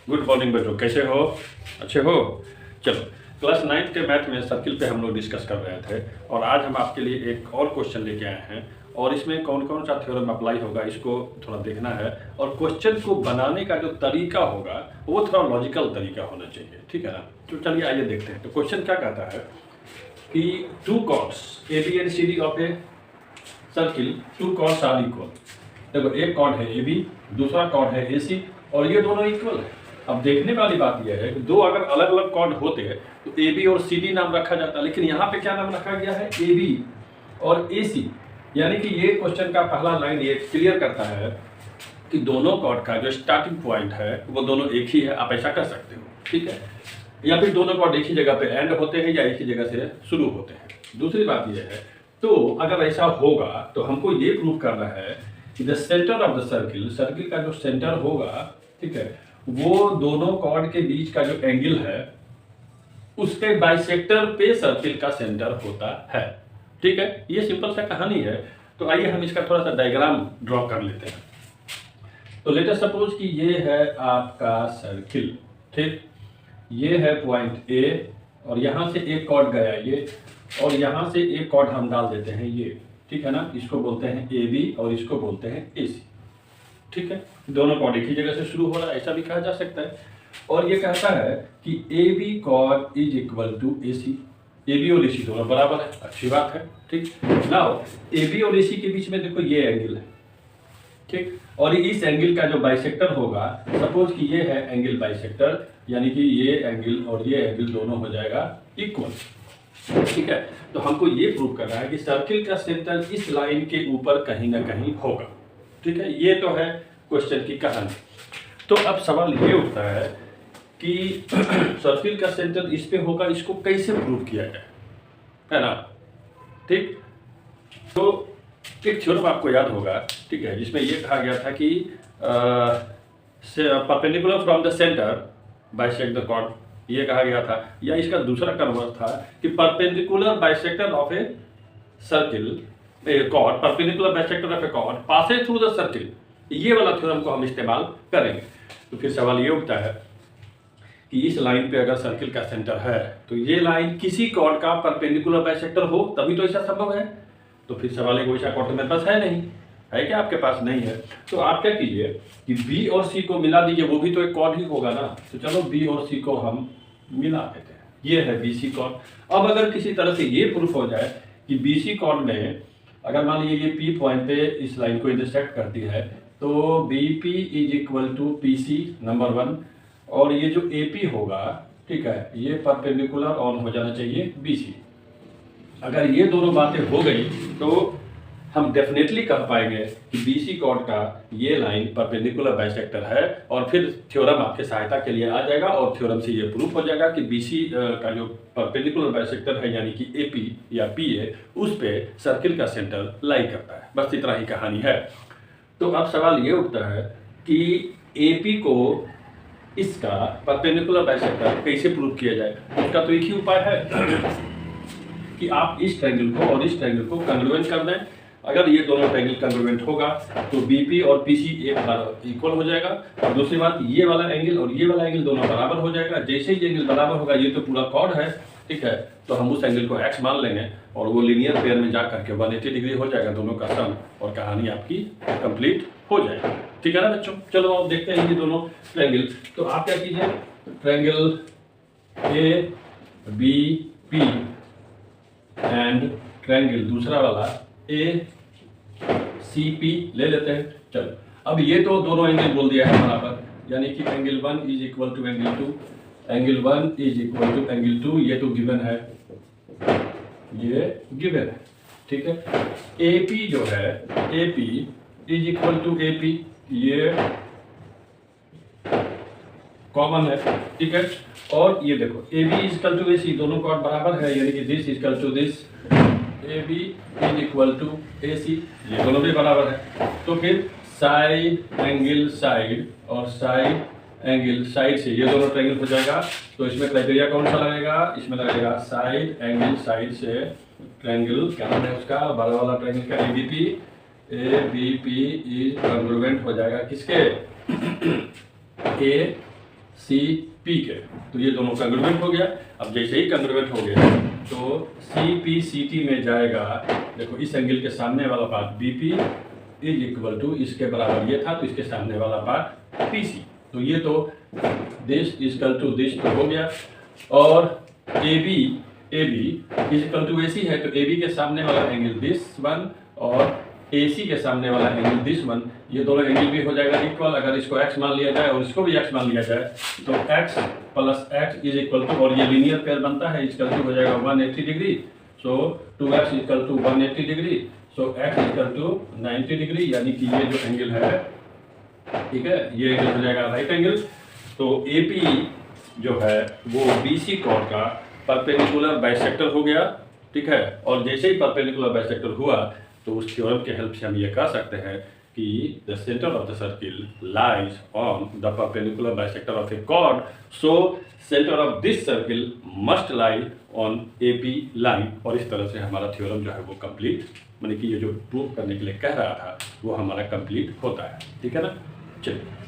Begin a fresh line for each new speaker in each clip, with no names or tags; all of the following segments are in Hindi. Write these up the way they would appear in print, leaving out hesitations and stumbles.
गुड मॉर्निंग बच्चों, कैसे हो? अच्छे हो? चलो, क्लास 9 के मैथ में सर्किल पे हम लोग डिस्कस कर रहे थे और आज हम आपके लिए एक और क्वेश्चन लेके आए हैं और इसमें कौन कौन सा थ्योरम अप्लाई होगा इसको थोड़ा देखना है। और क्वेश्चन को बनाने का जो तरीका होगा वो थोड़ा लॉजिकल तरीका होना चाहिए, ठीक है ना? तो चलिए आइए देखते हैं। तो क्वेश्चन क्या कहता है कि two chords A B and C D of a circle, two chords are equal. देखो, एक कॉर्ड है ए बी, दूसरा कॉर्ड है ए सी और ये दोनों इक्वल है। अब देखने वाली बात यह है कि दो अगर अलग अलग कॉर्ड होते हैं तो ए बी और सी डी नाम रखा जाता, लेकिन यहाँ पे क्या नाम रखा गया है? ए बी और ए सी। यानी कि ये क्वेश्चन का पहला लाइन ये क्लियर करता है कि दोनों कॉर्ड का जो स्टार्टिंग पॉइंट है वो दोनों एक ही है। आप ऐसा कर सकते हो, ठीक है? या फिर दोनों कॉर्ड एक ही जगह पे एंड होते हैं या एक ही जगह से शुरू होते हैं। दूसरी बात यह है, तो अगर ऐसा होगा तो हमको ये प्रूव करना है कि the centre of the circle, circle का जो सेंटर होगा, ठीक है, वो दोनों कॉर्ड के बीच का जो एंगल है उसके बाइसेक्टर पे सर्किल का सेंटर होता है, ठीक है? ये सिंपल सा कहानी है। तो आइए हम इसका थोड़ा सा डायग्राम ड्रॉ कर लेते हैं। तो लेट अस सपोज कि ये है आपका सर्किल, ठीक? ये है पॉइंट ए और यहां से एक कॉर्ड गया ये, और यहां से एक कॉर्ड हम डाल देते हैं ये, ठीक है ना? इसको बोलते हैं ए बी और इसको बोलते हैं ए सी, ठीक है? दोनों कॉर्ड एक ही जगह से शुरू हो रहा है, ऐसा भी कहा जा सकता है। और ये कहता है कि A B chord is equal to A C. A B और ए सी दोनों बराबर है, अच्छी बात है, ठीक? नाउ ए बी और ए सी के बीच में देखो ये एंगल है, ठीक? और इस एंगल का जो बाइसेक्टर होगा, सपोज कि ये है एंगल बाइसेक्टर, यानी कि ये एंगल और ये एंगल दोनों हो जाएगा इक्वल, ठीक है? तो हमको ये प्रूव करना है कि सर्किल का सेंटर इस लाइन के ऊपर कहीं ना कहीं होगा, ठीक है? ये तो है क्वेश्चन की कहानी। तो अब सवाल ये उठता है कि सर्किल का सेंटर इस पे होगा, इसको कैसे प्रूव किया जाए, है ना? ठीक? तो एक थ्योरम आपको याद होगा, ठीक है, जिसमें ये कहा गया था कि perpendicular from the centre bisect the chord, ये कहा गया था। या इसका दूसरा कन्वर्ट था कि perpendicular bisector of a circle, chord, perpendicular bisector of a chord passes through the circle. ये वाला थ्योरम को हम इस्तेमाल करेंगे। तो फिर सवाल ये उठता है कि इस लाइन पे अगर सर्किल का सेंटर है तो ये लाइन किसी कॉर्ड का परपेंडिकुलर बाइसेक्टर हो तभी तो ऐसा संभव है। तो फिर सवाल है, वैसा कॉर्ड तो मेरे पास है नहीं, है क्या? आपके पास नहीं है। तो आप क्या कीजिए कि बी और सी को मिला दीजिए, वो भी तो एक कॉर्ड ही होगा ना। तो चलो बी और सी को हम मिला देते हैं, ये है बी सी कॉर्ड। अब अगर किसी तरह से ये प्रूफ हो जाए कि बी सी कॉर्ड में अगर मान लीजिए ये पी पॉइंट पे इस लाइन को इंटरसेक्ट करती है तो B P is equal to P C, number 1। और ये जो ए पी होगा, ठीक है, ये परपेंडिकुलर ऑन हो जाना चाहिए बी सी। अगर ये दोनों बातें हो गई तो हम डेफिनेटली कह पाएंगे कि बी सी कॉर्ड का ये लाइन परपेंडिकुलर बाइसेक्टर है। और फिर थ्योरम आपके सहायता के लिए आ जाएगा और थ्योरम से ये प्रूफ हो जाएगा कि बी सी का जो परपेंडिकुलर बाइसेक्टर है यानी कि ए पी या पी ए, उस पे सर्किल का सेंटर लाई करता है। बस इतना ही कहानी है। तो अब सवाल ये उठता है कि ए पी को इसका परपेंडिकुलर बाइसेक्टर कैसे प्रूव किया जाए? उसका तो एक ही उपाय है कि आप इस ट्रायंगल को और इस ट्रायंगल को कंग्रुएंट कर दें। अगर ये दोनों ट्रायंगल कंग्रुएंट होगा तो बीपी और पीसी एक बार इक्वल हो जाएगा। और दूसरी बात, ये वाला एंगल और ये वाला एंगल दोनों बराबर हो जाएगा। जैसे ही एंगल बराबर होगा, ये तो पूरा कॉर्ड है, ठीक है, तो हम उस एंगल को एक्स मान लेंगे और वो लीनियर पेयर में जा करके 180 डिग्री हो जाएगा दोनों का सम, और कहानी आपकी कंप्लीट हो जाएगी, ठीक है ना बच्चों? चलो आप देखते हैं ये दोनों ट्रायंगल। तो आप क्या कीजिए, triangle A B P and triangle दूसरा वाला ए सी पी ले लेते हैं। चलो, अब ये तो दोनों एंगल बोल दिया है बराबर, यानी कि angle 1 is equal to angle 2, angle 1 is equal to angle 2, ये तो गिवन है, ये गिवन है, ठीक है? ए पी जो है, A P is equal to A P, ये कॉमन है, ठीक है? और ये देखो A B is equal to A C, दोनों कॉर्ड बराबर है, यानी कि this is equal to this, A B is equal to A C, ये दोनों भी बराबर है। तो फिर साइड एंगल साइड और साइड एंगल साइड से ये दोनों ट्रायंगल हो जाएगा। तो इसमें क्राइटेरिया कौन सा लगेगा? इसमें लगेगा साइड एंगल साइड से ट्रायंगल, क्या नाम है उसका, बड़ा वाला ट्रायंगल का एबीपी, एबीपी इज कॉन्ग्रुएंट हो जाएगा किसके? ए सी पी के, तो ये दोनों कंग्रुएंट हो गया। अब जैसे ही कंग्रुएंट हो गया तो सी पी सी टी में जाएगा, देखो इस एंगल के सामने वाला part B P is equal to इसके बराबर ये था, तो इसके सामने वाला पार्ट पी सी, तो ये तो दिस इक्वल टू दिस तो हो गया। और A B is equal to A C है, तो ए बी के सामने वाला एंगल दिस वन और ए सी के सामने वाला एंगल दिस वन, ये दोनों एंगल भी हो जाएगा इक्वल। अगर इसको x मान लिया जाए और इसको भी x मान लिया जाए तो x plus x is equal to, और ये लीनियर पेयर बनता है, इक्वल टू हो जाएगा 180 degree. So 2x equal to 180 degree, so x equal to 90 degree, यानी कि ये जो एंगल है, ठीक है, ये एंगल हो जाएगा राइट एंगल। तो AP जो है वो BC कॉर्ड का परपेंडिकुलर बाइसेक्टर हो गया, ठीक है। और जैसे ही परपेंडिकुलर बाइसेक्टर हुआ तो उस थ्योरम के हेल्प से हम ये कह सकते हैं कि the centre of the circle lies on the perpendicular bisector of a chord, so centre of this circle must lie on AP line. और इस तरह से हमारा थ्योरम जो है वो कंप्लीट, माने कि ये जो प्रूव करने के लिए कह रहा था वो हमारा कंप्लीट होता है, ठीक है ना। चलिए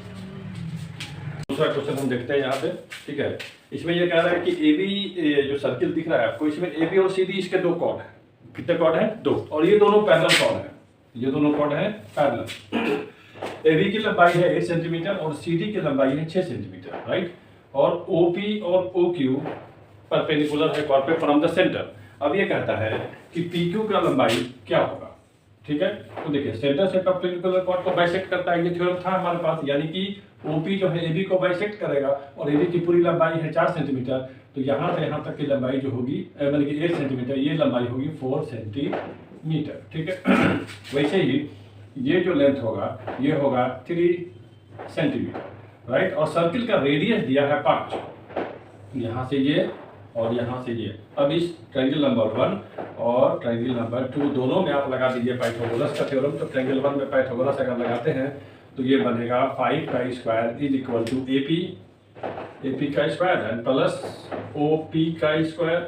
दूसरा क्वेश्चन हम देखते हैं यहाँ पे, ठीक है। इसमें ये कह रहा है कि AB जो सर्किल दिख रहा है आपको, इसमें AB और CD इसके दो कॉर्ड हैं। कितने कॉर्ड हैं? दो, और ये दोनों पैरेलल कॉर्ड हैं, ये दोनों कॉर्ड हैं पैरेलल। AB की लंबाई है 8 सेंटीमीटर और CD की लंबाई है 6 सेंटीमीटर, राइट। और OP और OQ परपेंडिकुलर है कॉर्ड पे फ्रॉम द सेंटर। अब ये कहता है कि PQ का लंबाई क्या होगा, ठीक है। तो देखिए सेंटर से परपेंडिकुलर कॉर्ड को बाइसेक्ट करता है, ये थ्योरम था हमारे पास, यानी कि OP जो है AB को बाइसेक्ट करेगा और AB की पूरी लंबाई है 4 सेंटीमीटर, तो यहाँ से यहाँ तक की लंबाई जो होगी मतलब कि 8 सेंटीमीटर, ये लंबाई होगी 4 सेंटीमीटर, ठीक है। वैसे ही ये जो लेंथ होगा ये होगा 3 सेंटीमीटर, राइट। और सर्किल का रेडियस दिया है 5, यहाँ से ये और यहाँ से ये। अब इस ट्रायंगल नंबर 1 और ट्रायंगल नंबर 2 दोनों में आप लगा दीजिए पाइथागोरस का थ्योरम। तो ट्रायंगल 1 में पाइथागोरस अगर लगाते हैं तो ये बनेगा 5 का square is equal to AP का स्क्वायर एंड प्लस OP का स्क्वायर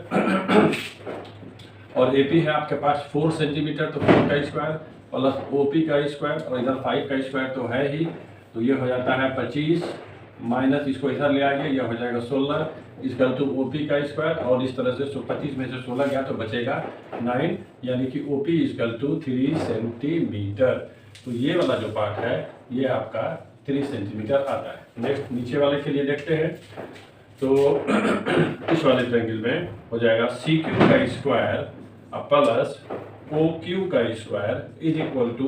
और AP है आपके पास 4 सेंटीमीटर, तो 4 का स्क्वायर प्लस OP का स्क्वायर और इधर 5 का स्क्वायर तो है ही, तो ये हो जाता है 25 माइनस इसको इधर ले आइए, ये हो जाएगा 16 इक्वल टू OP का स्क्वायर। और इस तरह से 25 में से 16 गया तो बचेगा 9, यानी कि OP इक्वल टू 3 सेंटीमीटर। तो ये वाला जो पार्ट है ये आपका 3 सेंटीमीटर आता है। नेक्स्ट नीचे वाले के लिए देखते हैं, तो इस वाले ट्रायंगल में हो जाएगा CQ का स्क्वायर प्लस OQ का square is equal to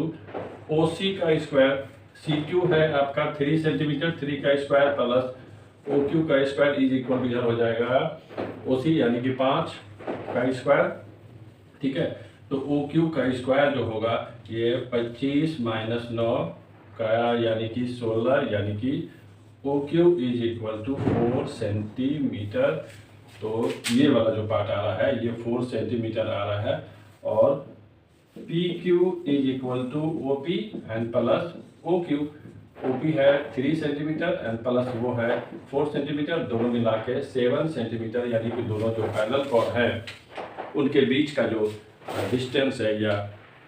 OC का स्क्वायर। CQ है आपका 3 सेंटीमीटर, 3 का स्क्वायर प्लस OQ का स्क्वायर इज इक्वल टू इधर हो जाएगा OC यानी कि 5 का स्क्वायर, ठीक है। तो OQ का स्क्वायर जो होगा ये 25 माइनस 9 का यानी कि 16, यानी कि OQ is equal to 4 centimetre. तो ये वाला जो पार्ट आ रहा है ये 4 सेंटीमीटर आ रहा है। और PQ is equal to OP and plus OQ। OP है 3 सेंटीमीटर एंड प्लस वो है 4 सेंटीमीटर, दोनों मिला के 7 सेंटीमीटर, यानी कि दोनों जो पैरेलल कॉर्ड हैं उनके बीच का जो डिस्टेंस है या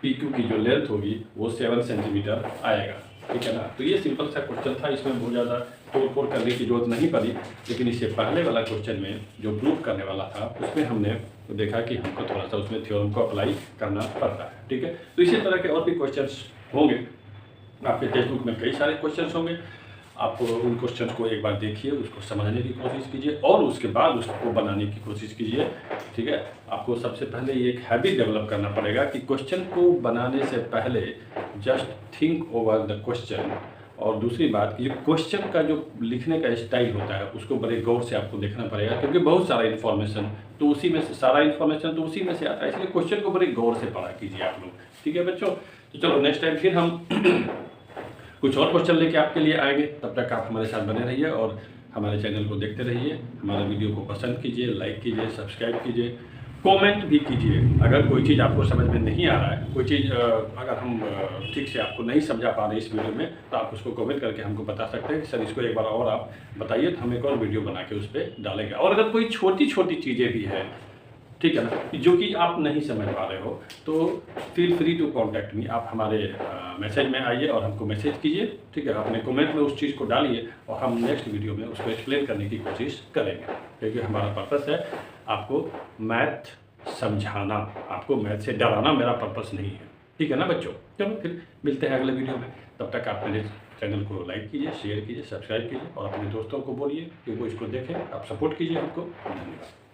PQ की जो लेंथ होगी वो 7 सेंटीमीटर आएगा, ठीक है ना। तो ये सिंपल सा क्वेश्चन था, इसमें बहुत ज़्यादा तोड़-फोड़ करने की जरूरत नहीं पड़ी। लेकिन इससे पहले वाला क्वेश्चन में जो प्रूव करने वाला था उसमें हमने देखा कि हमको थोड़ा सा उसमें थ्योरम को अप्लाई करना पड़ता है, ठीक है। तो इसी तरह के और भी क्वेश्चंस होंगे, आपके टेक्स्ट बुक में कई सारे क्वेश्चंस होंगे। आप उन क्वेश्चंस को एक बार देखिए, उसको समझने की कोशिश कीजिए और उसके बाद उसको बनाने की कोशिश कीजिए, ठीक है। आपको सबसे पहले ये एक हैबिट डेवलप करना पड़ेगा कि क्वेश्चन को बनाने से पहले just think over the question. और दूसरी बात कि क्वेश्चन का जो लिखने का स्टाइल होता है उसको बड़े गौर से आपको देखना पड़ेगा, क्योंकि बहुत सारा इन्फॉर्मेशन तो उसी में से सारा इन्फॉर्मेशन तो उसी में से आता है, इसलिए क्वेश्चन को बड़े गौर से पढ़ा कीजिए आप लोग, ठीक है बच्चों। तो चलो नेक्स्ट टाइम फिर हम कुछ और क्वेश्चन लेके आपके लिए आएंगे। तब तक आप हमारे साथ बने रहिए और हमारे चैनल को देखते रहिए। हमारे वीडियो को पसंद कीजिए, लाइक कीजिए, सब्सक्राइब कीजिए, कमेंट भी कीजिए। अगर कोई चीज़ आपको समझ में नहीं आ रहा है, कोई चीज़ अगर हम ठीक से आपको नहीं समझा पा रहे इस वीडियो में, तो आप उसको कमेंट करके हमको बता सकते हैं कि सर इसको एक बार और आप बताइए, तो हम एक और वीडियो बना के उस पर डालेंगे। और अगर कोई छोटी छोटी चीज़ें भी हैं ठीक है ना, जो कि आप नहीं समझ पा रहे हो, तो feel free to contact me. आप हमारे मैसेज में आइए और हमको मैसेज कीजिए, ठीक है, अपने कमेंट में उस चीज़ को डालिए और हम नेक्स्ट वीडियो में उसको एक्सप्लेन करने की कोशिश करेंगे, क्योंकि हमारा पर्पस है आपको मैथ समझाना, आपको मैथ से डराना मेरा पर्पस नहीं है, ठीक है ना बच्चों। चलो फिर मिलते हैं अगले वीडियो में, तब तक आप मेरे चैनल को लाइक कीजिए, शेयर कीजिए, सब्सक्राइब कीजिए और अपने दोस्तों को बोलिए कि वो इसको देखें। आप सपोर्ट कीजिए हमको। धन्यवाद।